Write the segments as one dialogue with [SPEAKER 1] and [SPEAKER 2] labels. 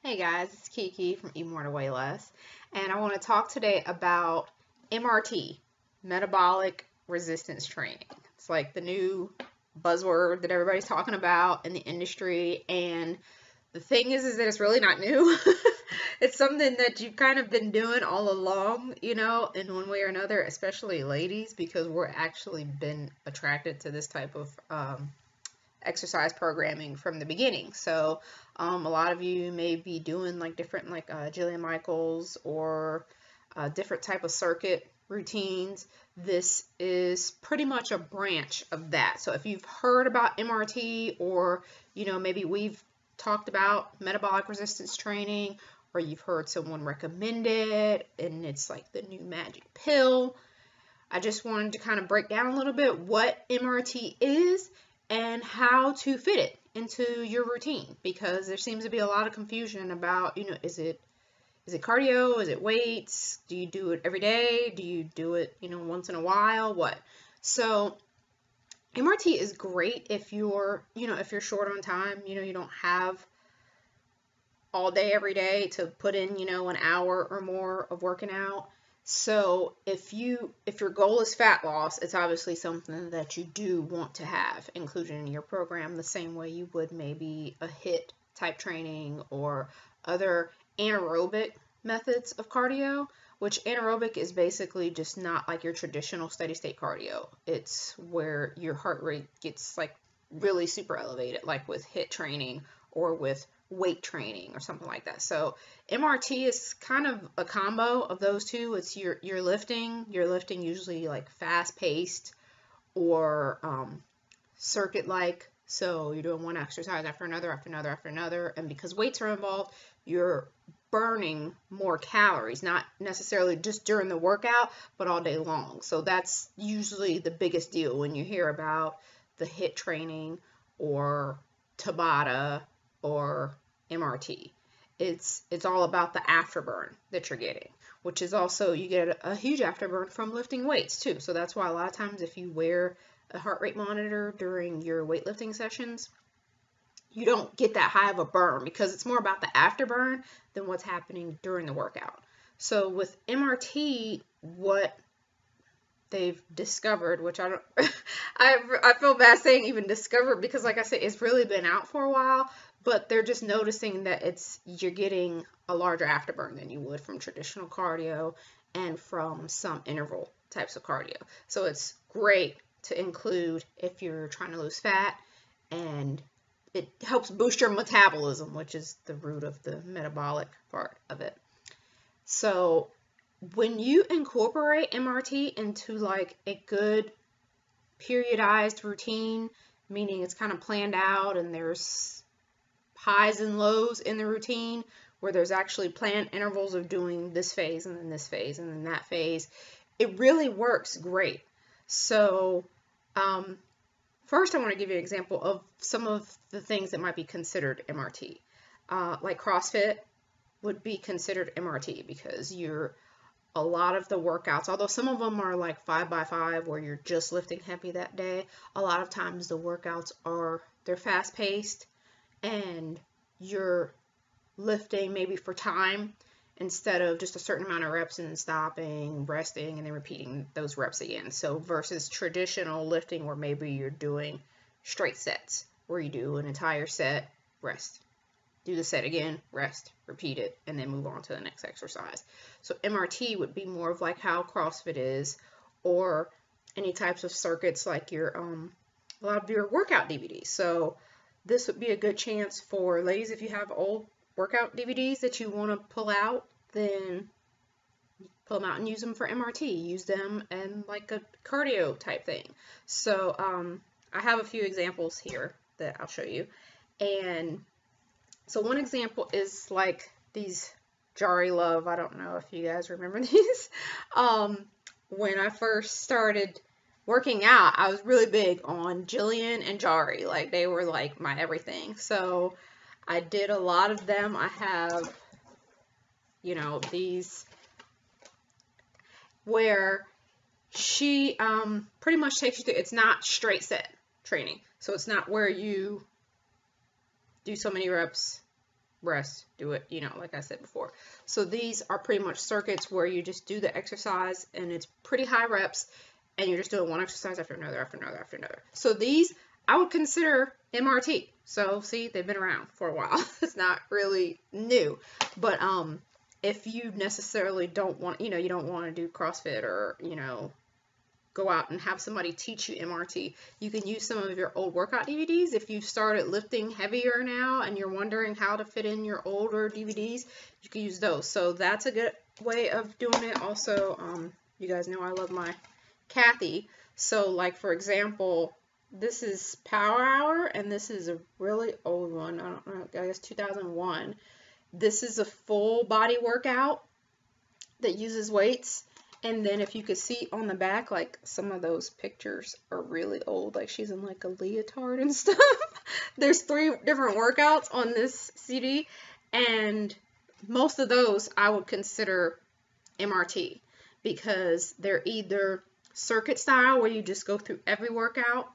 [SPEAKER 1] Hey guys, it's Kiki from Eat More to Weigh Less, and I want to talk today about MRT, Metabolic Resistance Training. It's like the new buzzword that everybody's talking about in the industry, and the thing is that it's really not new. It's something that you've kind of been doing all along, in one way or another, especially ladies, because we're actually been attracted to this type of exercise programming from the beginning. So a lot of you may be doing like different Jillian Michaels or different type of circuit routines. This is pretty much a branch of that. So if you've heard about MRT, or maybe we've talked about metabolic resistance training, or you've heard someone recommend it and it's like the new magic pill, I just wanted to kind of break down a little bit what MRT is and how to fit it into your routine, because there seems to be a lot of confusion about, is it cardio? Is it weights? Do you do it every day? Do you do it, once in a while? What? So MRT is great if you're, if you're short on time, you don't have all day every day to put in, an hour or more of working out. So if your goal is fat loss, it's obviously something that you do want to have included in your program, the same way you would maybe a HIIT type training or other anaerobic methods of cardio, which anaerobic is basically just not like your traditional steady state cardio. It's where your heart rate gets like really super elevated, like with HIIT training or with weight training or something like that. So MRT is kind of a combo of those two. It's you're lifting usually like fast paced or circuit like. So you're doing one exercise after another, after another, after another. And because weights are involved, you're burning more calories, not necessarily just during the workout, but all day long. So that's usually the biggest deal when you hear about the HIIT training or Tabata or MRT. It's all about the afterburn that you're getting, which is also, you get a huge afterburn from lifting weights too. So that's why a lot of times if you wear a heart rate monitor during your weightlifting sessions, you don't get that high of a burn, because it's more about the afterburn than what's happening during the workout. So with MRT, what they've discovered, which I don't, I feel bad saying even discovered, because like I said, it's really been out for a while, but they're just noticing that you're getting a larger afterburn than you would from traditional cardio and from some interval types of cardio. So it's great to include if you're trying to lose fat, and it helps boost your metabolism, which is the root of the metabolic part of it. So when you incorporate MRT into like a good periodized routine, meaning it's kind of planned out and there's highs and lows in the routine, where there's actually planned intervals of doing this phase and then this phase and then that phase, it really works great. So first I want to give you an example of some of the things that might be considered MRT. Like CrossFit would be considered MRT, because a lot of the workouts, although some of them are like 5x5 where you're just lifting heavy that day, a lot of times the workouts they're fast paced and you're lifting maybe for time instead of just a certain amount of reps and then stopping, resting, and then repeating those reps again. So versus traditional lifting where maybe you're doing straight sets, where you do an entire set, rest, do the set again, rest, repeat it, and then move on to the next exercise. So MRT would be more of like how CrossFit is, or any types of circuits like a lot of your workout DVDs. So this would be a good chance for ladies, if you have old workout DVDs that you want to pull out, then pull them out and use them for MRT. Use them in like a cardio type thing. So I have a few examples here that I'll show you. And so one example is like these Jari Love. I don't know if you guys remember these. When I first started working out, I was really big on Jillian and Jari. Like, they were like my everything. So I did a lot of them. I have, these where she pretty much takes you through. It's not straight set training. So it's not where you do so many reps, rest, do it, you know, like I said before. So these are pretty much circuits where you just do the exercise and it's pretty high reps and you're just doing one exercise after another, after another, after another. So these I would consider MRT. So see, they've been around for a while. It's not really new, but if you necessarily don't want, you know, you don't want to do CrossFit or, you know, go out and have somebody teach you MRT, you can use some of your old workout DVDs. If you started lifting heavier now and you're wondering how to fit in your older DVDs, you can use those. So that's a good way of doing it. Also, you guys know I love my Kathy. So like, for example, this is Power Hour and this is a really old one. I don't know, I guess 2001. This is a full body workout that uses weights. And then if you could see on the back, like some of those pictures are really old. Like she's in like a leotard and stuff. There's 3 different workouts on this CD. And most of those I would consider MRT because they're either circuit style where you just go through every workout.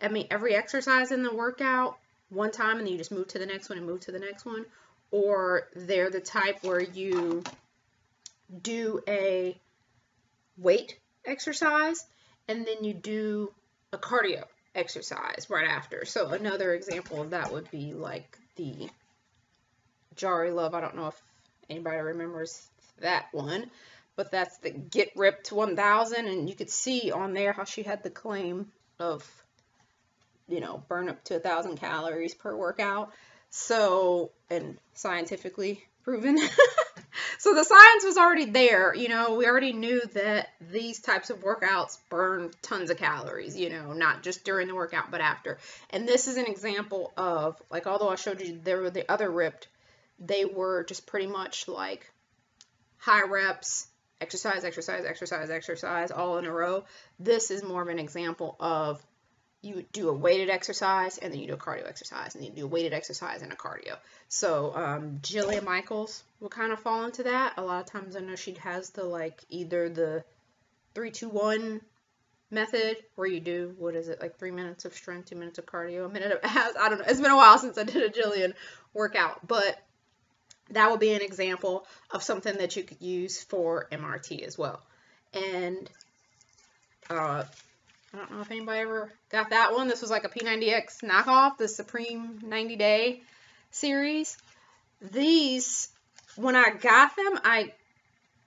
[SPEAKER 1] I mean, every exercise in the workout one time and then you just move to the next one and move to the next one. Or they're the type where you do a weight exercise and then you do a cardio exercise right after. So another example of that would be like the Jari Love. I don't know if anybody remembers that one, but that's the Get Ripped 1000, and you could see on there how she had the claim of, you know, burn up to 1,000 calories per workout. So, and scientifically proven. So the science was already there, you know, we already knew that these types of workouts burn tons of calories, you know, not just during the workout, but after. And this is an example of, like, although I showed you there were the other ripped, they were just pretty much like high reps, exercise, exercise, exercise, exercise, all in a row. This is more of an example of you do a weighted exercise and then you do a cardio exercise and then you do a weighted exercise and a cardio. So Jillian Michaels will kind of fall into that. A lot of times I know she has the like either the 3-2-1 method where you do, what is it, like 3 minutes of strength, 2 minutes of cardio, a minute of abs. I don't know. It's been a while since I did a Jillian workout, but that will be an example of something that you could use for MRT as well. And I don't know if anybody ever got that one. This was like a P90X knockoff, the Supreme 90-Day series. These, when I got them, I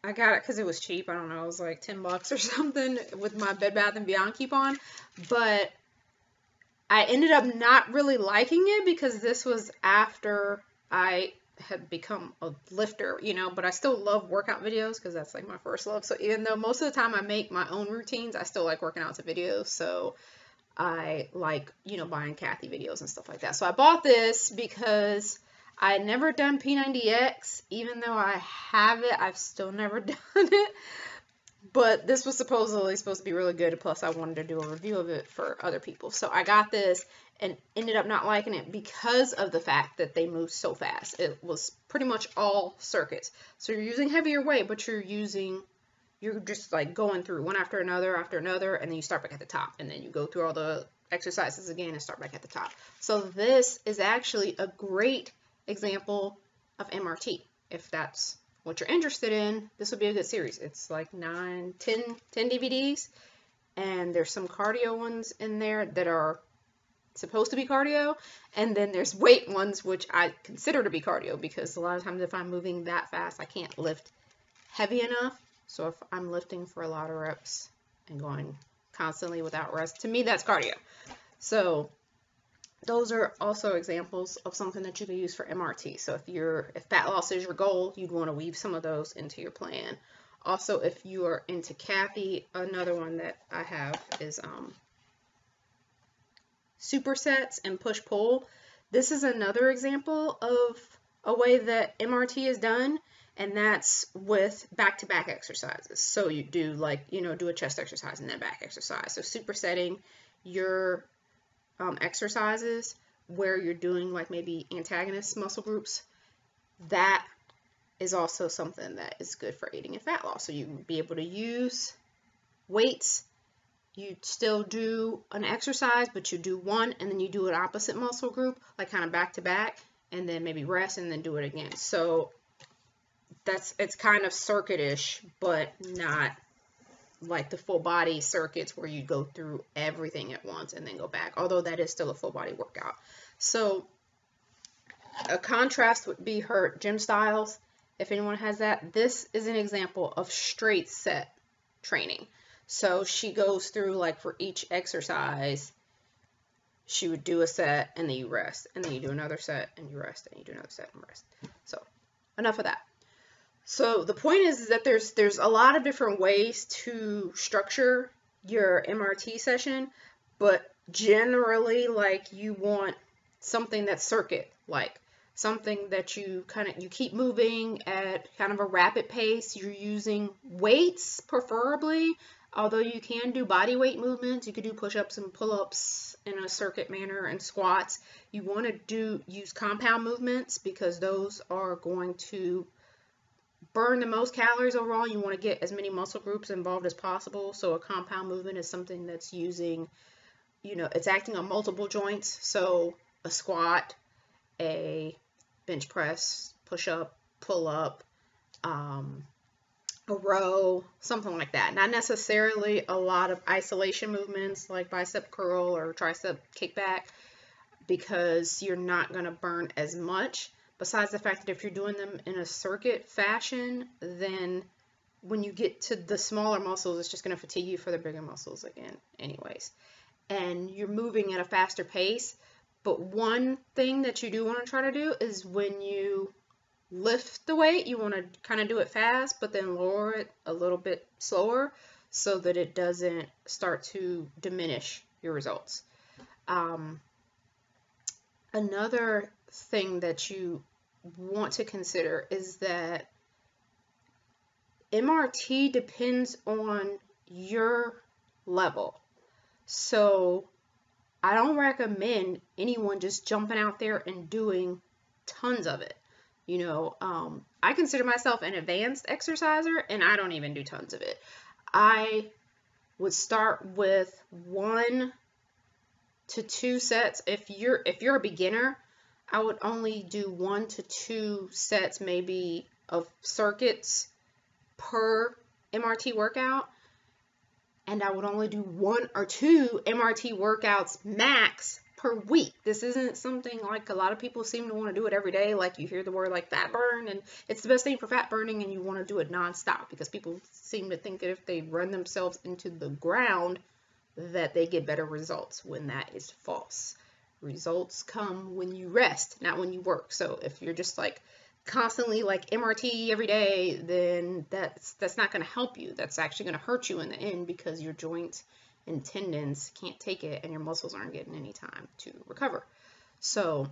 [SPEAKER 1] got it because it was cheap. I don't know, it was like $10 or something with my Bed Bath & Beyond coupon. But I ended up not really liking it because this was after I had become a lifter, you know, but I still love workout videos because that's like my first love. So even though most of the time I make my own routines, I still like working out to videos. So I like, you know, buying Kathy videos and stuff like that. So I bought this because I had never done P90X. Even though I have it, I've still never done it. But this was supposedly supposed to be really good. Plus, I wanted to do a review of it for other people. So I got this and ended up not liking it because of the fact that they move so fast. It was pretty much all circuits. So you're using heavier weight, but you're just like going through one after another, and then you start back at the top. And then you go through all the exercises again and start back at the top. So this is actually a great example of MRT. If that's what you're interested in, this would be a good series. It's like 10 DVDs, and there's some cardio ones in there that are supposed to be cardio, and then there's weight ones which I consider to be cardio because a lot of times if I'm moving that fast, I can't lift heavy enough. So if I'm lifting for a lot of reps and going constantly without rest, to me that's cardio. So those are also examples of something that you can use for MRT. So if fat loss is your goal, you'd want to weave some of those into your plan. Also, if you are into Kathy, another one that I have is supersets and push-pull. This is another example of a way that MRT is done, and that's with back-to-back exercises. So you do like, you know, do a chest exercise and then back exercise. So supersetting your exercises where you're doing like maybe antagonist muscle groups, that is also something that is good for aiding in fat loss. So you can be able to use weights. You still do an exercise, but you do one and then you do an opposite muscle group, like kind of back to back, and then maybe rest and then do it again. So it's kind of circuit-ish, but not like the full body circuits where you go through everything at once and then go back, although that is still a full body workout. So a contrast would be her gym styles. If anyone has that, this is an example of straight set training. So she goes through, like, for each exercise, she would do a set and then you rest, and then you do another set and you rest, and you do another set and rest. So enough of that. So the point is that there's a lot of different ways to structure your MRT session, but generally, like, you want something that's circuit, like something that you keep moving at kind of a rapid pace. You're using weights preferably, although you can do body weight movements. You could do push-ups and pull-ups in a circuit manner, and squats. You want to use compound movements because those are going to burn the most calories overall. You want to get as many muscle groups involved as possible. So a compound movement is something that's using, it's acting on multiple joints. So a squat, a bench press, push up, pull up, a row, something like that. Not necessarily a lot of isolation movements like bicep curl or tricep kickback, because you're not going to burn as much. Besides the fact that if you're doing them in a circuit fashion, then when you get to the smaller muscles, it's just going to fatigue you for the bigger muscles again anyways. And you're moving at a faster pace. But one thing that you do want to try to do is when you lift the weight, you want to kind of do it fast, but then lower it a little bit slower so that it doesn't start to diminish your results. Another thing that you want to consider is that MRT depends on your level. So I don't recommend anyone just jumping out there and doing tons of it. I consider myself an advanced exerciser, and I don't even do tons of it. I would start with 1 to 2 sets. If you're a beginner, I would only do 1 to 2 sets maybe of circuits per MRT workout. And I would only do 1 or 2 MRT workouts max per week. This isn't something like a lot of people seem to want to do it every day. Like, you hear the word like fat burn, and it's the best thing for fat burning, and you want to do it nonstop because people seem to think that if they run themselves into the ground that they get better results, when that is false. Results come when you rest, not when you work. So if you're just like constantly like MRT every day, then that's not going to help you. That's actually going to hurt you in the end because your joints and tendons can't take it and your muscles aren't getting any time to recover. So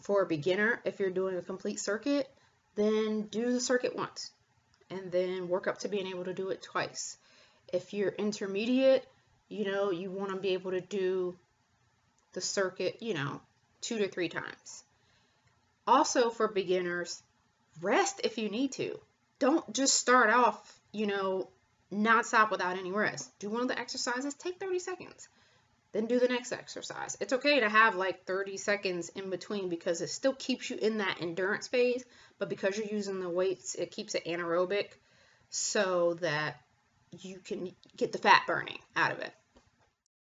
[SPEAKER 1] for a beginner, if you're doing a complete circuit, then do the circuit once and then work up to being able to do it twice. If you're intermediate, you want to be able to do the circuit, 2 to 3 times. Also, for beginners, rest if you need to. Don't just start off, non-stop without any rest. Do one of the exercises, take 30 seconds. Then do the next exercise. It's okay to have like 30 seconds in between because it still keeps you in that endurance phase, but because you're using the weights, it keeps it anaerobic so that you can get the fat burning out of it.